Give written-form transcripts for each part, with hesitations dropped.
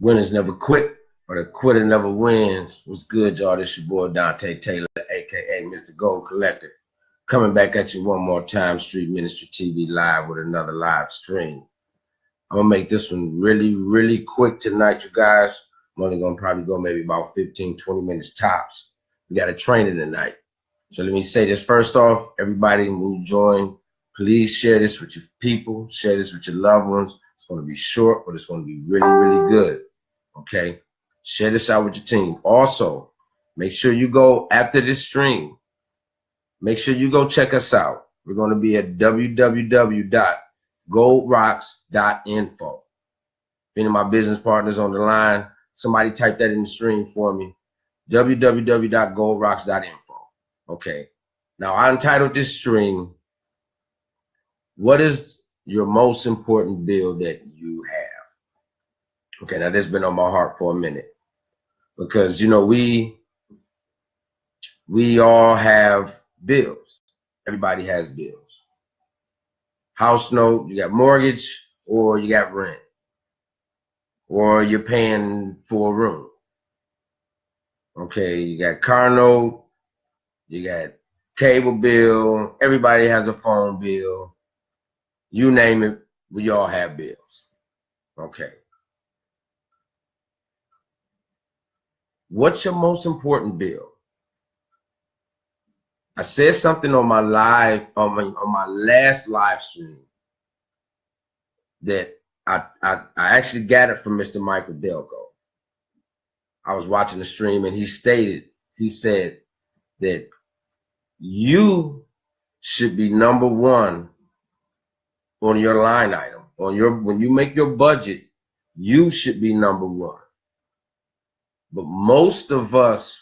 Winners never quit, or the quitter never wins. What's good, y'all? This your boy Dante Taylor, aka Mr. Gold Collector, coming back at you one more time. Street Ministry TV live with another live stream. I'm gonna make this one really quick tonight, you guys. I'm only gonna probably go maybe about 15-20 minutes tops. We got a training tonight. So let me say this first off. Everybody when you join, please share this with your people, share this with your loved ones. It's gonna be short, but it's gonna be really good. Okay, share this out with your team. Also, make sure you go after this stream. Make sure you go check us out. We're going to be at www.goldrocks.info. If any of my business partners on the line, somebody type that in the stream for me. www.goldrocks.info. Okay. Now, I entitled this stream, "What is your most important bill that you have?" Okay, now this has been on my heart for a minute because, you know, we all have bills. Everybody has bills. House note, you got mortgage, or you got rent, or you're paying for a room. Okay, you got car note, you got cable bill, everybody has a phone bill. You name it, we all have bills. Okay. What's your most important bill? I said something on my last live stream that I actually got it from Mr. Michael Delco. I was watching the stream and he said that you should be number one on your line item. When you make your budget, you should be number one. But most of us,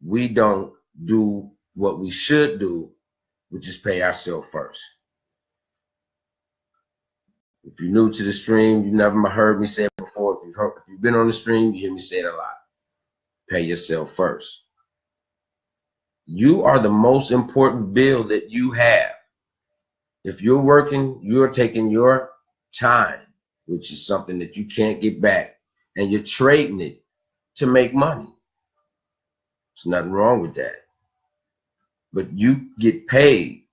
we don't do what we should do, which is pay ourselves first. If you're new to the stream, you never heard me say it before. If you've been on the stream, you hear me say it a lot. Pay yourself first. You are the most important bill that you have. If you're working, you're taking your time, which is something that you can't get back, and you're trading it to make money. There's nothing wrong with that. But you get paid,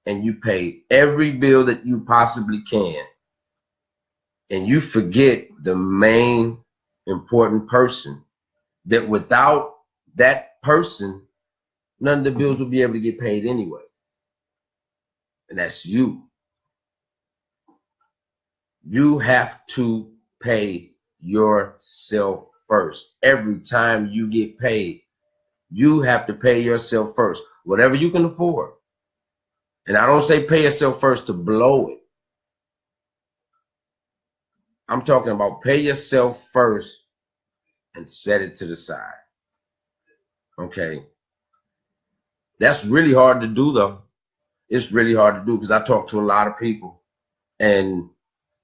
and you pay every bill that you possibly can, and you forget the main important person, that without that person, none of the bills will be able to get paid anyway. And that's you. You have to pay yourself first. Every time you get paid, you have to pay yourself first. Whatever you can afford. And I don't say pay yourself first to blow it. I'm talking about pay yourself first and set it to the side. Okay. That's really hard to do, though. It's really hard to do because I talk to a lot of people, and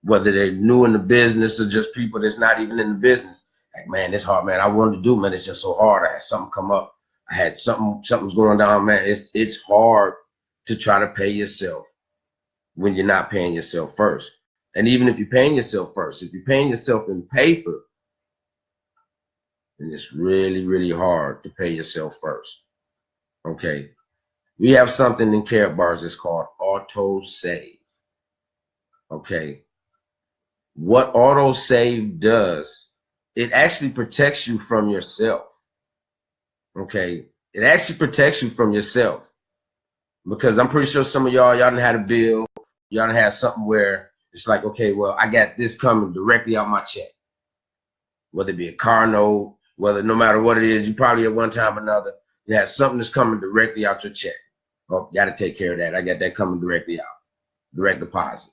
whether they're new in the business or just people that's not even in the business, like, man, it's hard, man. I wanted to do, man. It's just so hard. I had something come up. I had something's going down, man. It's hard to try to pay yourself when you're not paying yourself first. And even if you're paying yourself first, if you're paying yourself in paper, then it's really hard to pay yourself first. Okay. We have something in Care Bars that's called Auto Save. Okay. What Auto Save does, it actually protects you from yourself. Okay. It actually protects you from yourself. Because I'm pretty sure some of y'all done had a bill, y'all done had something where it's like, okay, well, I got this coming directly out my check. Whether it be a car note, no matter what it is, you probably at one time or another, you had something that's coming directly out your check. Oh, got to take care of that. I got that coming directly out. Direct deposit.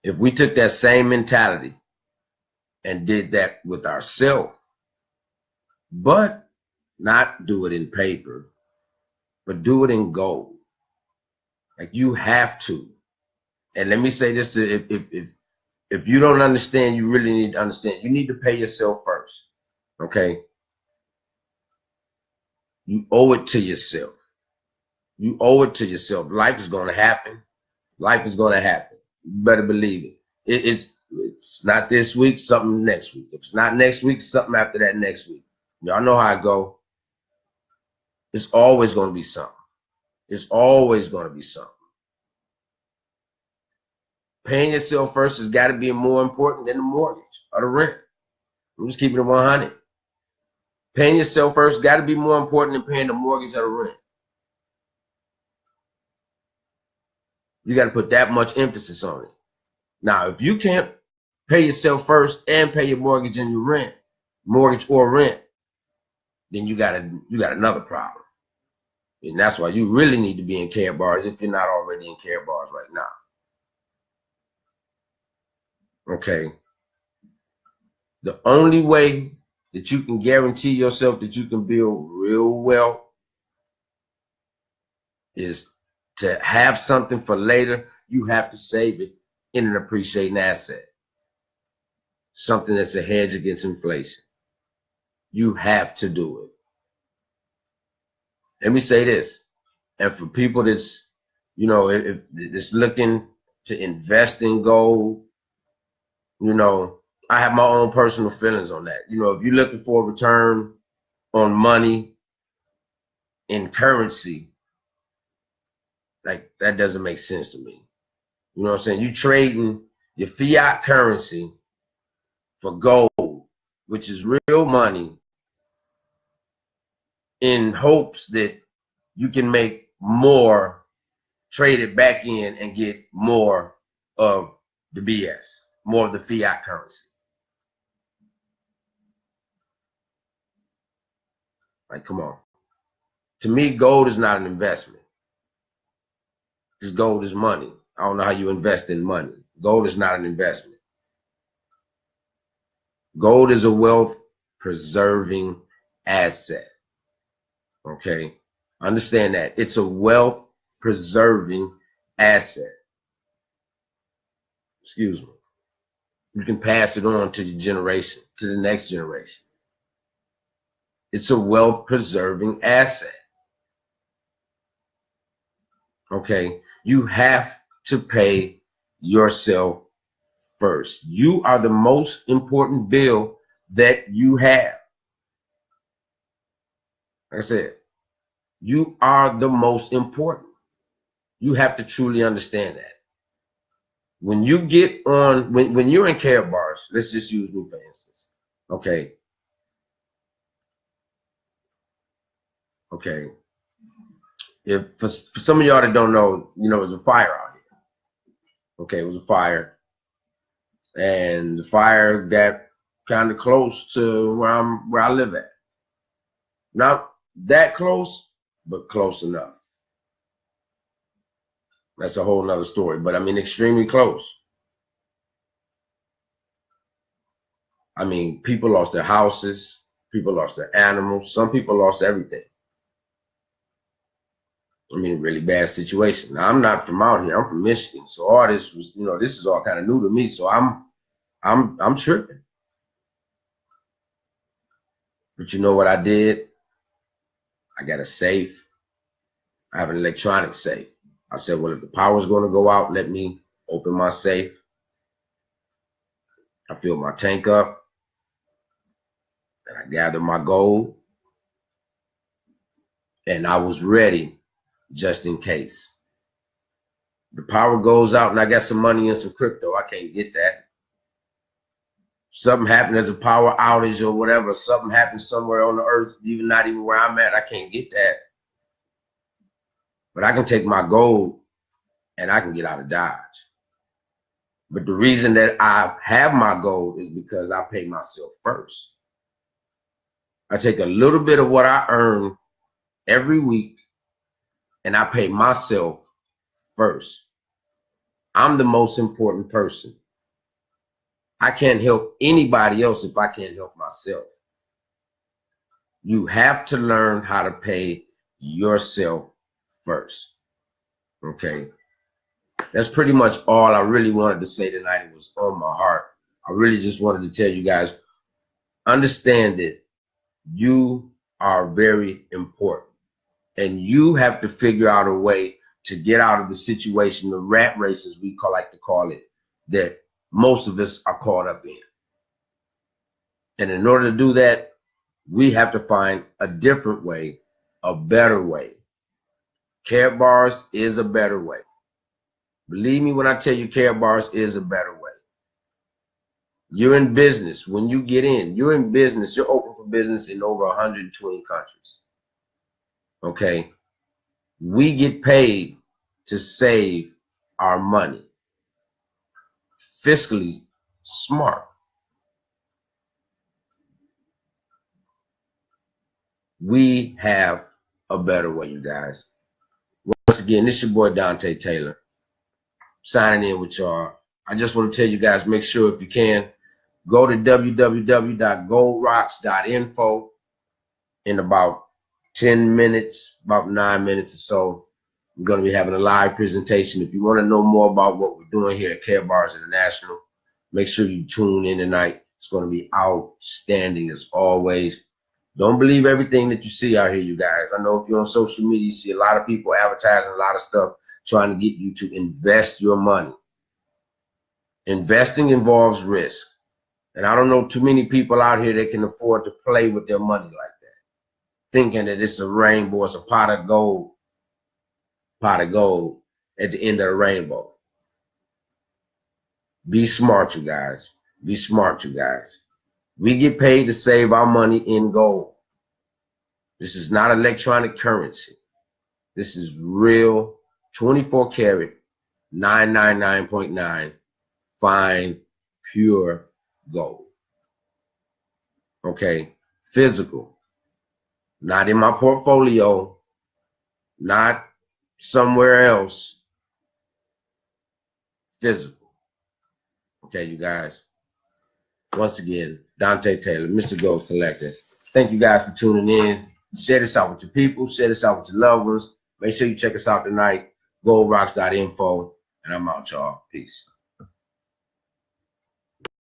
If we took that same mentality and did that with ourselves, but not do it in paper, but do it in gold. Like, you have to. And let me say this, if you don't understand, you really need to understand. You need to pay yourself first. Okay? You owe it to yourself. You owe it to yourself. Life is going to happen. Life is going to happen. You better believe it. It's not this week, something next week. If it's not next week, something after that next week. Y'all know how I go. It's always going to be something. It's always going to be something. Paying yourself first has got to be more important than the mortgage or the rent. I'm just keeping it 100. Paying yourself first got to be more important than paying the mortgage or the rent. You got to put that much emphasis on it. Now, if you can't pay yourself first and pay your mortgage and your rent, mortgage or rent, then you got another problem. And that's why you really need to be in care bars if you're not already in care bars right now. Okay. The only way that you can guarantee yourself that you can build real wealth is to have something for later. You have to save it in an appreciating asset. Something that's a hedge against inflation. You have to do it. Let me say this. And for people that's, if that's looking to invest in gold, I have my own personal feelings on that. If you're looking for a return on money in currency, like that doesn't make sense to me. You know what I'm saying? You trading your fiat currency for gold, which is real money, in hopes that you can make more, trade it back in and get more of the BS, more of the fiat currency. Like, come on. To me, gold is not an investment. Because gold is money. I don't know how you invest in money. Gold is not an investment. Gold is a wealth preserving asset. Okay? Understand that. It's a wealth preserving asset. Excuse me. You can pass it on to your generation, to the next generation. It's a wealth preserving asset. Okay? You have to pay yourself first. You are the most important bill that you have. Like I said, you are the most important. You have to truly understand that. When you get on, when you're in care bars, let's just use me for instance. Okay. Okay. If for some of y'all that don't know, it was a fire out here. Okay, it was a fire. And the fire got kind of close to where I live at. Not that close, but close enough. That's a whole nother story. But I mean, extremely close. I mean, people lost their houses. People lost their animals. Some people lost everything. I mean, really bad situation. Now, I'm not from out here. I'm from Michigan. So all this was, this is all kind of new to me. So I'm tripping. But you know what I did? I got a safe. I have an electronic safe. I said, well, if the power's going to go out, let me open my safe. I fill my tank up. And I gathered my gold. And I was ready just in case. The power goes out and I got some money and some crypto. I can't get that. Something happened, there's a power outage or whatever. Something happened somewhere on the earth, not even where I'm at. I can't get that. But I can take my gold and I can get out of Dodge. But the reason that I have my gold is because I pay myself first. I take a little bit of what I earn every week and I pay myself first. I'm the most important person. I can't help anybody else if I can't help myself. You have to learn how to pay yourself first. Okay. That's pretty much all I really wanted to say tonight. It was on my heart. I really just wanted to tell you guys, understand that you are very important. And you have to figure out a way to get out of the situation, the rat race, as we like to call it, that most of us are caught up in. And in order to do that, we have to find a different way, a better way. Karatbars is a better way. Believe me when I tell you Karatbars is a better way. You're in business. When you get in, you're in business. You're open for business in over 120 countries. Okay? We get paid to save our money. Fiscally smart. We have a better way, you guys. Once again, this is your boy Dante Taylor, signing in with y'all. I just want to tell you guys, make sure if you can, go to www.goldrocks.info in about 10 minutes, about 9 minutes or so. I'm going to be having a live presentation. If you want to know more about what we're doing here at Karatbars International, make sure you tune in tonight. It's going to be outstanding as always. Don't believe everything that you see out here, you guys. I know if you're on social media, you see a lot of people advertising a lot of stuff trying to get you to invest your money. Investing involves risk. And I don't know too many people out here that can afford to play with their money like that, thinking that it's a rainbow, it's a pot of gold at the end of the rainbow. Be smart, you guys. Be smart, you guys. We get paid to save our money in gold. This is not electronic currency. This is real 24 karat, 999.9 fine, pure gold. Okay, physical. Not in my portfolio, not somewhere else. Physical. Okay, you guys. Once again, Dante Taylor, Mr. Gold Collector. Thank you guys for tuning in. Share this out with your people. Share this out with your loved ones. Make sure you check us out tonight. Goldrocks.info. And I'm out, y'all. Peace.